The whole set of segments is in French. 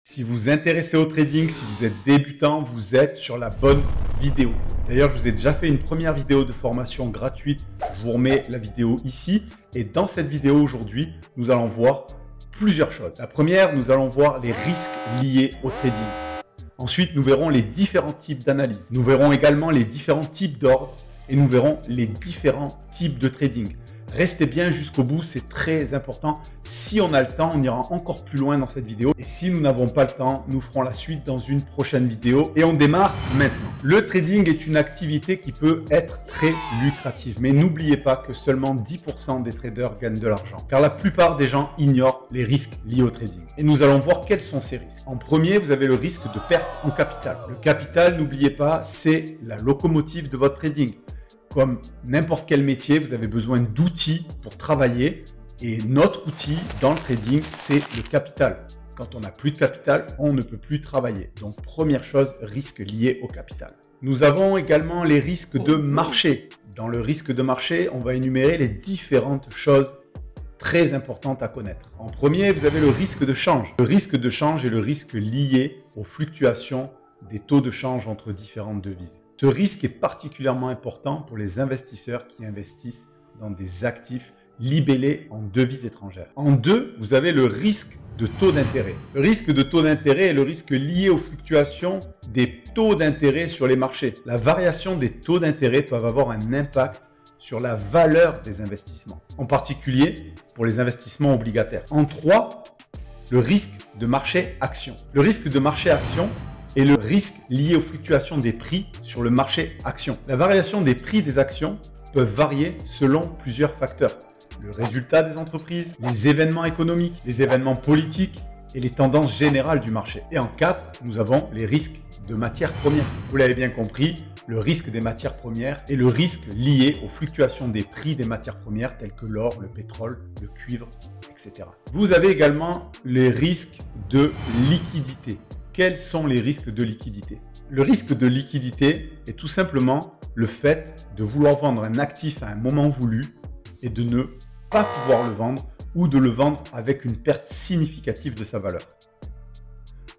Si vous vous intéressez au trading, si vous êtes débutant, vous êtes sur la bonne vidéo. D'ailleurs, je vous ai déjà fait une première vidéo de formation gratuite. Je vous remets la vidéo ici. Et dans cette vidéo aujourd'hui, nous allons voir plusieurs choses. La première, nous allons voir les risques liés au trading. Ensuite, nous verrons les différents types d'analyse. Nous verrons également les différents types d'ordres et nous verrons les différents types de trading. Restez bien jusqu'au bout, c'est très important. Si on a le temps, on ira encore plus loin dans cette vidéo. Et si nous n'avons pas le temps, nous ferons la suite dans une prochaine vidéo. Et on démarre maintenant. Le trading est une activité qui peut être très lucrative. Mais n'oubliez pas que seulement 10% des traders gagnent de l'argent. Car la plupart des gens ignorent les risques liés au trading. Et nous allons voir quels sont ces risques. En premier, vous avez le risque de perte en capital. Le capital, n'oubliez pas, c'est la locomotive de votre trading. Comme n'importe quel métier, vous avez besoin d'outils pour travailler et notre outil dans le trading, c'est le capital. Quand on n'a plus de capital, on ne peut plus travailler. Donc, première chose, risque lié au capital. Nous avons également les risques de marché. Dans le risque de marché, on va énumérer les différentes choses très importantes à connaître. En premier, vous avez le risque de change. Le risque de change est le risque lié aux fluctuations des taux de change entre différentes devises. Ce risque est particulièrement important pour les investisseurs qui investissent dans des actifs libellés en devises étrangères. En deux, vous avez le risque de taux d'intérêt. Le risque de taux d'intérêt est le risque lié aux fluctuations des taux d'intérêt sur les marchés. La variation des taux d'intérêt peut avoir un impact sur la valeur des investissements, en particulier pour les investissements obligataires. En trois, le risque de marché action. Le risque de marché action et le risque lié aux fluctuations des prix sur le marché action. La variation des prix des actions peut varier selon plusieurs facteurs. Le résultat des entreprises, les événements économiques, les événements politiques et les tendances générales du marché. Et en 4, nous avons les risques de matières premières. Vous l'avez bien compris, le risque des matières premières et le risque lié aux fluctuations des prix des matières premières telles que l'or, le pétrole, le cuivre, etc. Vous avez également les risques de liquidité. Quels sont les risques de liquidité? Le risque de liquidité est tout simplement le fait de vouloir vendre un actif à un moment voulu et de ne pas pouvoir le vendre ou de le vendre avec une perte significative de sa valeur.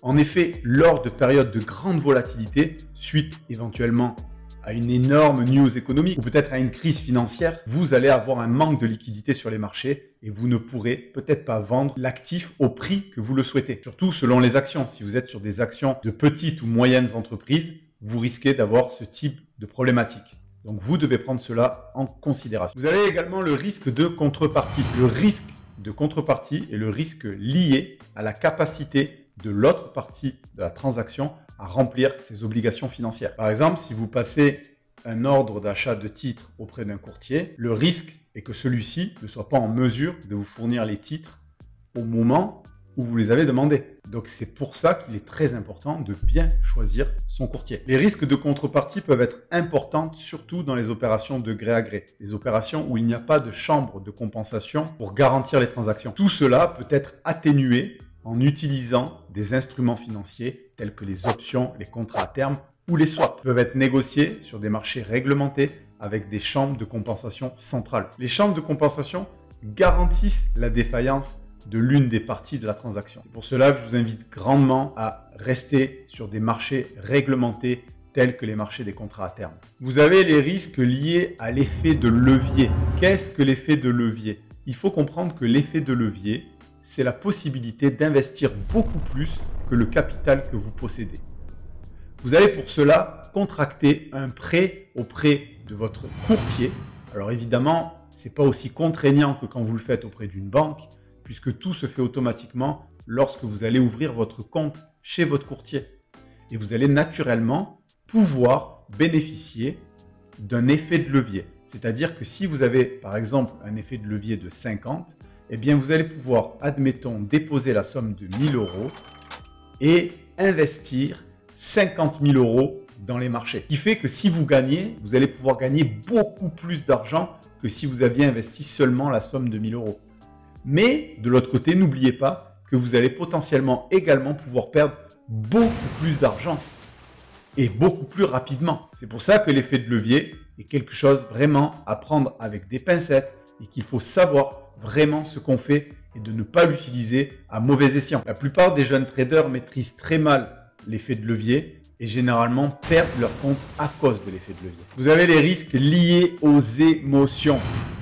En effet, lors de périodes de grande volatilité, suite éventuellement à une énorme news économique ou peut-être à une crise financière, vous allez avoir un manque de liquidité sur les marchés et vous ne pourrez peut-être pas vendre l'actif au prix que vous le souhaitez. Surtout selon les actions. Si vous êtes sur des actions de petites ou moyennes entreprises, vous risquez d'avoir ce type de problématique. Donc vous devez prendre cela en considération. Vous avez également le risque de contrepartie. Le risque de contrepartie est le risque lié à la capacité de l'autre partie de la transaction à remplir ses obligations financières. Par exemple, si vous passez un ordre d'achat de titres auprès d'un courtier, le risque est que celui-ci ne soit pas en mesure de vous fournir les titres au moment où vous les avez demandés. Donc c'est pour ça qu'il est très important de bien choisir son courtier. Les risques de contrepartie peuvent être importants, surtout dans les opérations de gré à gré, les opérations où il n'y a pas de chambre de compensation pour garantir les transactions. Tout cela peut être atténué en utilisant des instruments financiers tels que les options, les contrats à terme ou les swaps. Ils peuvent être négociés sur des marchés réglementés avec des chambres de compensation centrales. Les chambres de compensation garantissent la défaillance de l'une des parties de la transaction. C'est pour cela que je vous invite grandement à rester sur des marchés réglementés tels que les marchés des contrats à terme. Vous avez les risques liés à l'effet de levier. Qu'est-ce que l'effet de levier? Il faut comprendre que l'effet de levier, c'est la possibilité d'investir beaucoup plus que le capital que vous possédez. Vous allez pour cela contracter un prêt auprès de votre courtier. Alors évidemment, ce n'est pas aussi contraignant que quand vous le faites auprès d'une banque, puisque tout se fait automatiquement lorsque vous allez ouvrir votre compte chez votre courtier. Et vous allez naturellement pouvoir bénéficier d'un effet de levier. C'est-à-dire que si vous avez par exemple un effet de levier de 50, eh bien vous allez pouvoir, admettons, déposer la somme de 1000 € et investir 50 000 € dans les marchés. Ce qui fait que si vous gagnez, vous allez pouvoir gagner beaucoup plus d'argent que si vous aviez investi seulement la somme de 1000 €. Mais de l'autre côté, n'oubliez pas que vous allez potentiellement également pouvoir perdre beaucoup plus d'argent et beaucoup plus rapidement. C'est pour ça que l'effet de levier est quelque chose vraiment à prendre avec des pincettes et qu'il faut savoir vraiment ce qu'on fait et de ne pas l'utiliser à mauvais escient. La plupart des jeunes traders maîtrisent très mal l'effet de levier et généralement perdent leur compte à cause de l'effet de levier. Vous avez les risques liés aux émotions.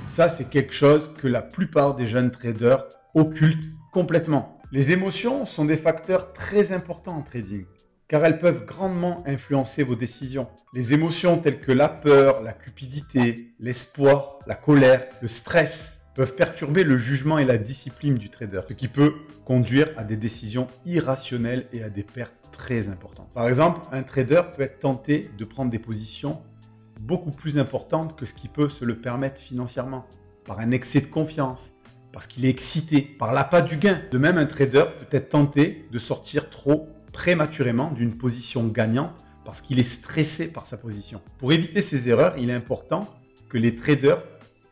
Ça, c'est quelque chose que la plupart des jeunes traders occultent complètement. Les émotions sont des facteurs très importants en trading, car elles peuvent grandement influencer vos décisions. Les émotions telles que la peur, la cupidité, l'espoir, la colère, le stress peuvent perturber le jugement et la discipline du trader, ce qui peut conduire à des décisions irrationnelles et à des pertes très importantes. Par exemple, un trader peut être tenté de prendre des positions beaucoup plus importantes que ce qu'il peut se le permettre financièrement, par un excès de confiance, parce qu'il est excité, par l'appât du gain. De même, un trader peut être tenté de sortir trop prématurément d'une position gagnante parce qu'il est stressé par sa position. Pour éviter ces erreurs, il est important que les traders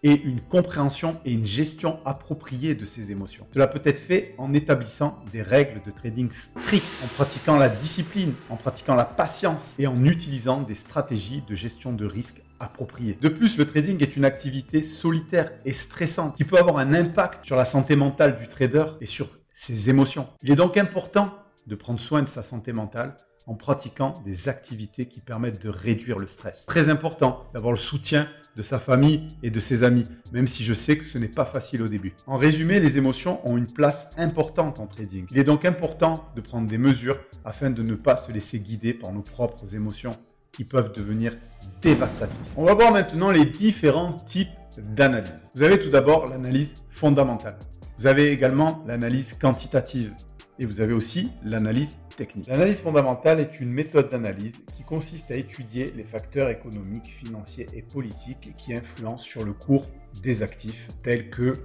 aient une compréhension et une gestion appropriée de ces émotions. Cela peut être fait en établissant des règles de trading strictes, en pratiquant la discipline, en pratiquant la patience et en utilisant des stratégies de gestion de risque appropriées. De plus, le trading est une activité solitaire et stressante qui peut avoir un impact sur la santé mentale du trader et sur ses émotions. Il est donc important de prendre soin de sa santé mentale en pratiquant des activités qui permettent de réduire le stress. Très important d'avoir le soutien de sa famille et de ses amis, même si je sais que ce n'est pas facile au début. En résumé, les émotions ont une place importante en trading. Il est donc important de prendre des mesures afin de ne pas se laisser guider par nos propres émotions qui peuvent devenir dévastatrices. On va voir maintenant les différents types d'analyse. Vous avez tout d'abord l'analyse fondamentale. Vous avez également l'analyse quantitative et vous avez aussi l'analyse technique. L'analyse fondamentale est une méthode d'analyse qui consiste à étudier les facteurs économiques, financiers et politiques qui influencent sur le cours des actifs tels que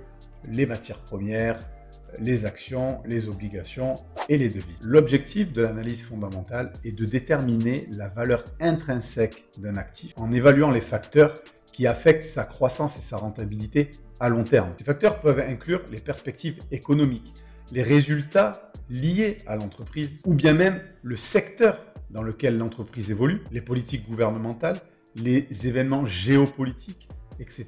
les matières premières, les actions, les obligations et les devises. L'objectif de l'analyse fondamentale est de déterminer la valeur intrinsèque d'un actif en évaluant les facteurs qui affectent sa croissance et sa rentabilité à long terme. Ces facteurs peuvent inclure les perspectives économiques, les résultats liés à l'entreprise ou bien même le secteur dans lequel l'entreprise évolue, les politiques gouvernementales, les événements géopolitiques, etc.,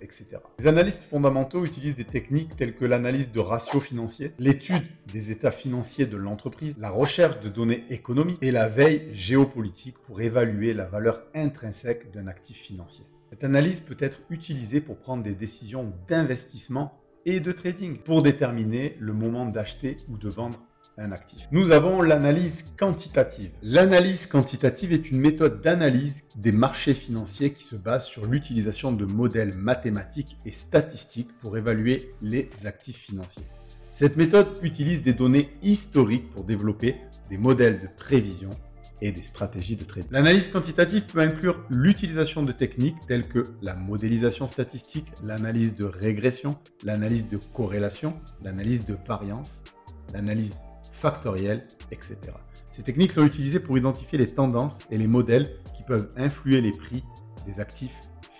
etc. Les analystes fondamentaux utilisent des techniques telles que l'analyse de ratios financiers, l'étude des états financiers de l'entreprise, la recherche de données économiques et la veille géopolitique pour évaluer la valeur intrinsèque d'un actif financier. Cette analyse peut être utilisée pour prendre des décisions d'investissement et de trading pour déterminer le moment d'acheter ou de vendre un actif. Nous avons l'analyse quantitative. L'analyse quantitative est une méthode d'analyse des marchés financiers qui se base sur l'utilisation de modèles mathématiques et statistiques pour évaluer les actifs financiers. Cette méthode utilise des données historiques pour développer des modèles de prévision et des stratégies de trading. L'analyse quantitative peut inclure l'utilisation de techniques telles que la modélisation statistique, l'analyse de régression, l'analyse de corrélation, l'analyse de variance, l'analyse factorielle, etc. Ces techniques sont utilisées pour identifier les tendances et les modèles qui peuvent influer les prix des actifs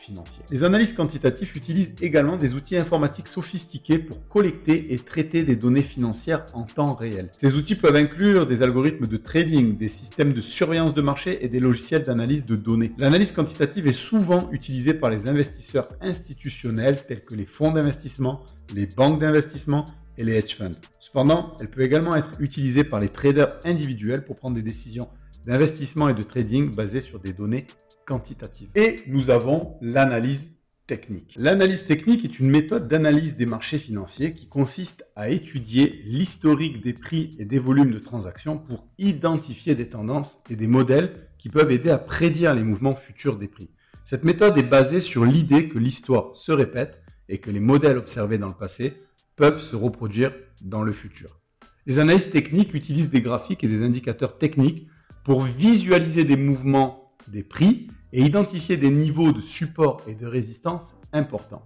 financiers. Les analystes quantitatifs utilisent également des outils informatiques sophistiqués pour collecter et traiter des données financières en temps réel. Ces outils peuvent inclure des algorithmes de trading, des systèmes de surveillance de marché et des logiciels d'analyse de données. L'analyse quantitative est souvent utilisée par les investisseurs institutionnels tels que les fonds d'investissement, les banques d'investissement et les hedge funds. Cependant, elle peut également être utilisée par les traders individuels pour prendre des décisions d'investissement et de trading basées sur des données quantitatives. Et nous avons l'analyse technique. L'analyse technique est une méthode d'analyse des marchés financiers qui consiste à étudier l'historique des prix et des volumes de transactions pour identifier des tendances et des modèles qui peuvent aider à prédire les mouvements futurs des prix. Cette méthode est basée sur l'idée que l'histoire se répète et que les modèles observés dans le passé peuvent se reproduire dans le futur. Les analystes techniques utilisent des graphiques et des indicateurs techniques pour visualiser des mouvements des prix et identifier des niveaux de support et de résistance importants.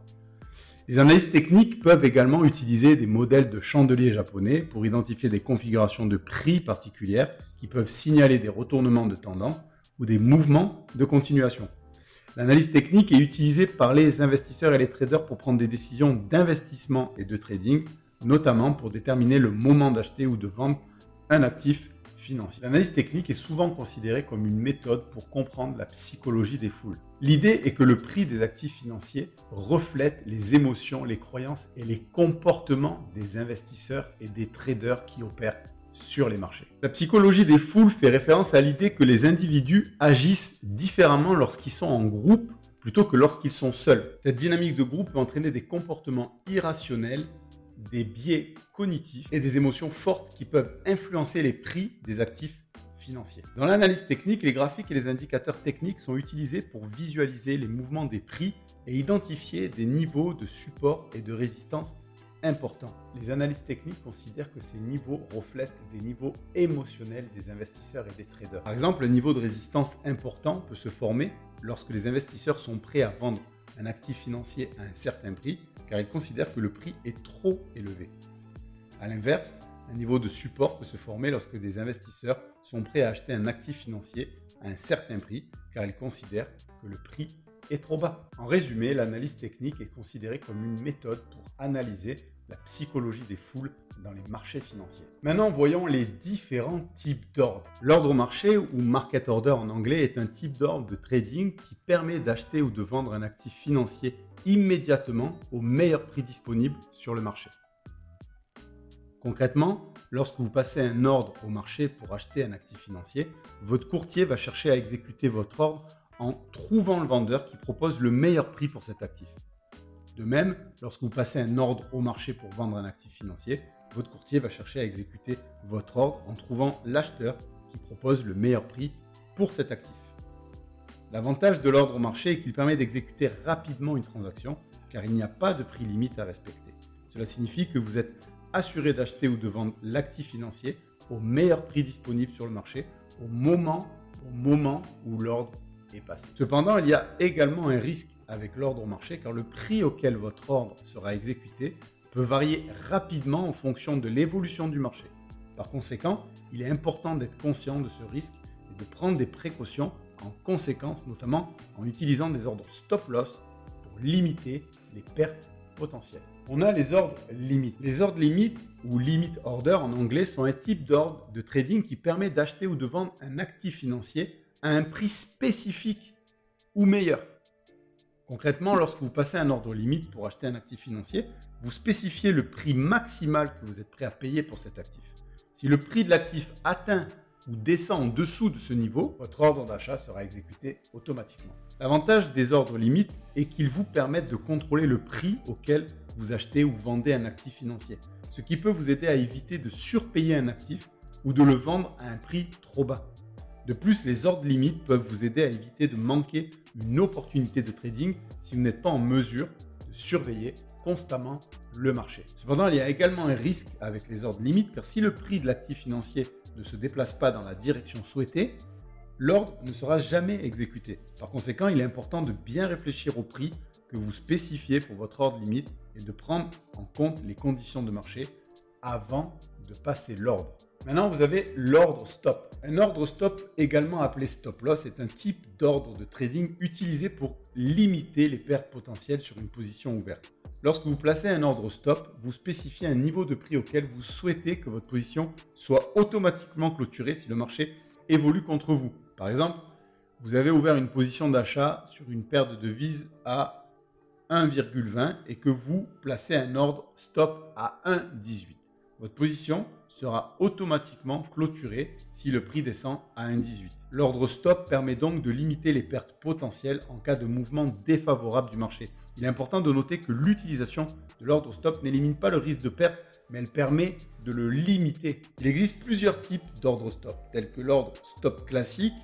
Les analystes techniques peuvent également utiliser des modèles de chandeliers japonais pour identifier des configurations de prix particulières qui peuvent signaler des retournements de tendance ou des mouvements de continuation. L'analyse technique est utilisée par les investisseurs et les traders pour prendre des décisions d'investissement et de trading, notamment pour déterminer le moment d'acheter ou de vendre un actif financier. financiers. L'analyse technique est souvent considérée comme une méthode pour comprendre la psychologie des foules. L'idée est que le prix des actifs financiers reflète les émotions, les croyances et les comportements des investisseurs et des traders qui opèrent sur les marchés. La psychologie des foules fait référence à l'idée que les individus agissent différemment lorsqu'ils sont en groupe plutôt que lorsqu'ils sont seuls. Cette dynamique de groupe peut entraîner des comportements irrationnels, des biais cognitifs et des émotions fortes qui peuvent influencer les prix des actifs financiers. Dans l'analyse technique, les graphiques et les indicateurs techniques sont utilisés pour visualiser les mouvements des prix et identifier des niveaux de support et de résistance importants. Les analystes techniques considèrent que ces niveaux reflètent des niveaux émotionnels des investisseurs et des traders. Par exemple, le niveau de résistance important peut se former lorsque les investisseurs sont prêts à vendre un actif financier à un certain prix car ils considèrent que le prix est trop élevé. A l'inverse, un niveau de support peut se former lorsque des investisseurs sont prêts à acheter un actif financier à un certain prix car ils considèrent que le prix est trop bas. En résumé, l'analyse technique est considérée comme une méthode pour analyser la psychologie des foules dans les marchés financiers. Maintenant, voyons les différents types d'ordres. L'ordre au marché ou market order en anglais est un type d'ordre de trading qui permet d'acheter ou de vendre un actif financier immédiatement au meilleur prix disponible sur le marché. Concrètement, lorsque vous passez un ordre au marché pour acheter un actif financier, votre courtier va chercher à exécuter votre ordre en trouvant le vendeur qui propose le meilleur prix pour cet actif. De même, lorsque vous passez un ordre au marché pour vendre un actif financier, votre courtier va chercher à exécuter votre ordre en trouvant l'acheteur qui propose le meilleur prix pour cet actif. L'avantage de l'ordre au marché est qu'il permet d'exécuter rapidement une transaction car il n'y a pas de prix limite à respecter. Cela signifie que vous êtes assuré d'acheter ou de vendre l'actif financier au meilleur prix disponible sur le marché au moment où l'ordre est passé. Cependant, il y a également un risque avec l'ordre au marché car le prix auquel votre ordre sera exécuté peut varier rapidement en fonction de l'évolution du marché. Par conséquent, il est important d'être conscient de ce risque et de prendre des précautions en conséquence, notamment en utilisant des ordres stop loss pour limiter les pertes potentielles. On a les ordres limites. Les ordres limites ou limit order en anglais sont un type d'ordre de trading qui permet d'acheter ou de vendre un actif financier à un prix spécifique ou meilleur. Concrètement, lorsque vous passez un ordre limite pour acheter un actif financier, vous spécifiez le prix maximal que vous êtes prêt à payer pour cet actif. Si le prix de l'actif atteint ou descend en dessous de ce niveau, votre ordre d'achat sera exécuté automatiquement. L'avantage des ordres limites est qu'ils vous permettent de contrôler le prix auquel vous achetez ou vendez un actif financier, ce qui peut vous aider à éviter de surpayer un actif ou de le vendre à un prix trop bas. De plus, les ordres limites peuvent vous aider à éviter de manquer une opportunité de trading si vous n'êtes pas en mesure de surveiller constamment le marché. Cependant, il y a également un risque avec les ordres limites car si le prix de l'actif financier ne se déplace pas dans la direction souhaitée, l'ordre ne sera jamais exécuté. Par conséquent, il est important de bien réfléchir au prix que vous spécifiez pour votre ordre limite et de prendre en compte les conditions de marché avant de passer l'ordre. Maintenant, vous avez l'ordre stop. Un ordre stop, également appelé stop loss, est un type d'ordre de trading utilisé pour limiter les pertes potentielles sur une position ouverte. Lorsque vous placez un ordre stop, vous spécifiez un niveau de prix auquel vous souhaitez que votre position soit automatiquement clôturée si le marché évolue contre vous. Par exemple, vous avez ouvert une position d'achat sur une paire de devises à 1,20 et que vous placez un ordre stop à 1,18. Votre position sera automatiquement clôturée si le prix descend à 1,18. L'ordre stop permet donc de limiter les pertes potentielles en cas de mouvement défavorable du marché. Il est important de noter que l'utilisation de l'ordre stop n'élimine pas le risque de perte, mais elle permet de le limiter. Il existe plusieurs types d'ordre stop, tels que l'ordre stop classique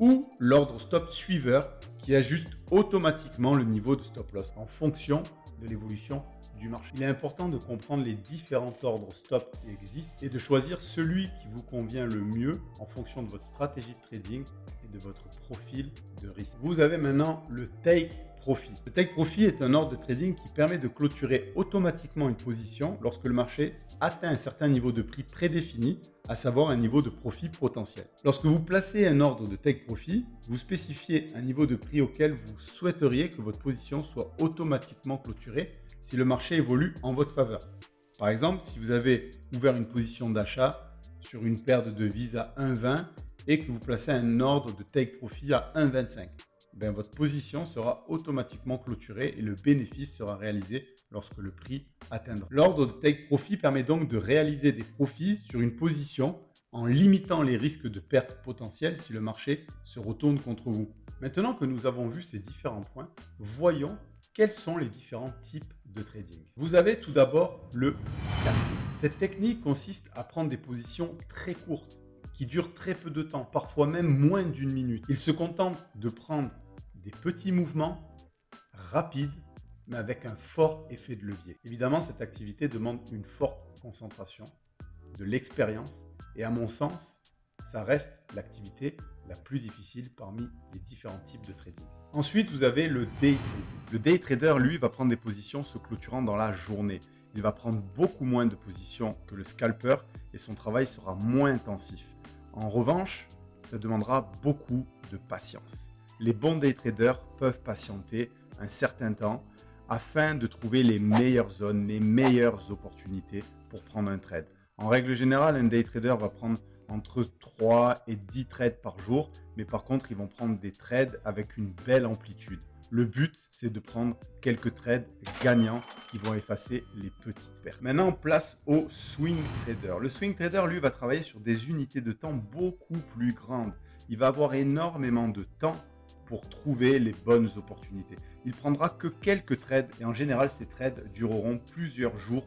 ou l'ordre stop suiveur qui ajuste automatiquement le niveau de stop loss en fonction de l'évolution du marché. Il est important de comprendre les différents ordres stop qui existent et de choisir celui qui vous convient le mieux en fonction de votre stratégie de trading et de votre profil de risque. Vous avez maintenant le take profit. Le take profit est un ordre de trading qui permet de clôturer automatiquement une position lorsque le marché atteint un certain niveau de prix prédéfini, à savoir un niveau de profit potentiel. Lorsque vous placez un ordre de take profit, vous spécifiez un niveau de prix auquel vous souhaiteriez que votre position soit automatiquement clôturée si le marché évolue en votre faveur. Par exemple, si vous avez ouvert une position d'achat sur une paire de devises à 1,20 et que vous placez un ordre de take profit à 1,25, ben votre position sera automatiquement clôturée et le bénéfice sera réalisé lorsque le prix atteindra. L'ordre de take profit permet donc de réaliser des profits sur une position en limitant les risques de perte potentielle si le marché se retourne contre vous. Maintenant que nous avons vu ces différents points, voyons quels sont les différents types de trading. Vous avez tout d'abord le scalping. Cette technique consiste à prendre des positions très courtes qui durent très peu de temps, parfois même moins d'une minute. Il se contente de prendre des petits mouvements rapides mais avec un fort effet de levier. Évidemment, cette activité demande une forte concentration, de l'expérience et à mon sens, ça reste l'activité la plus difficile parmi les différents types de trading. Ensuite, vous avez le day trading. Le day trader, lui, va prendre des positions se clôturant dans la journée. Il va prendre beaucoup moins de positions que le scalper et son travail sera moins intensif. En revanche, ça demandera beaucoup de patience. Les bons day traders peuvent patienter un certain temps afin de trouver les meilleures zones, les meilleures opportunités pour prendre un trade. En règle générale, un day trader va prendre entre 3 et 10 trades par jour, mais par contre, ils vont prendre des trades avec une belle amplitude. Le but, c'est de prendre quelques trades gagnants qui vont effacer les petites pertes. Maintenant, place au swing trader. Le swing trader, lui, va travailler sur des unités de temps beaucoup plus grandes. Il va avoir énormément de temps pour trouver les bonnes opportunités. Il prendra que quelques trades et en général, ces trades dureront plusieurs jours,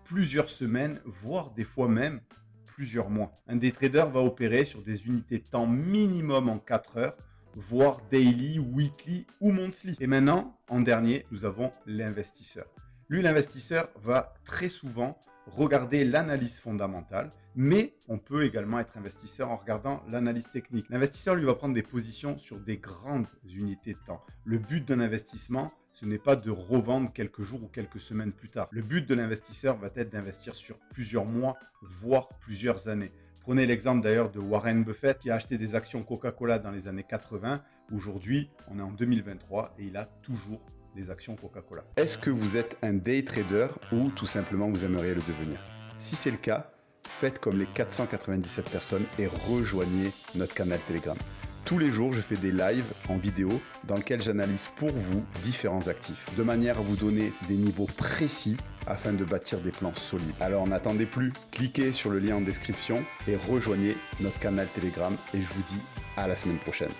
plusieurs semaines, voire des fois même plusieurs mois. Un day trader va opérer sur des unités de temps minimum en 4 heures, voire daily, weekly ou monthly. Et maintenant, en dernier, nous avons l'investisseur. Lui, l'investisseur va très souvent regarder l'analyse fondamentale, mais on peut également être investisseur en regardant l'analyse technique. L'investisseur, lui, va prendre des positions sur des grandes unités de temps. Le but d'un investissement, ce n'est pas de revendre quelques jours ou quelques semaines plus tard. Le but de l'investisseur va être d'investir sur plusieurs mois, voire plusieurs années. Prenez l'exemple d'ailleurs de Warren Buffett qui a acheté des actions Coca-Cola dans les années 80. Aujourd'hui, on est en 2023 et il a toujours des actions Coca-Cola. Est-ce que vous êtes un day trader ou tout simplement vous aimeriez le devenir? Si c'est le cas, faites comme les 497 personnes et rejoignez notre canal Telegram. Tous les jours, je fais des lives en vidéo dans lesquels j'analyse pour vous différents actifs, de manière à vous donner des niveaux précis afin de bâtir des plans solides. Alors n'attendez plus, cliquez sur le lien en description et rejoignez notre canal Telegram et je vous dis à la semaine prochaine.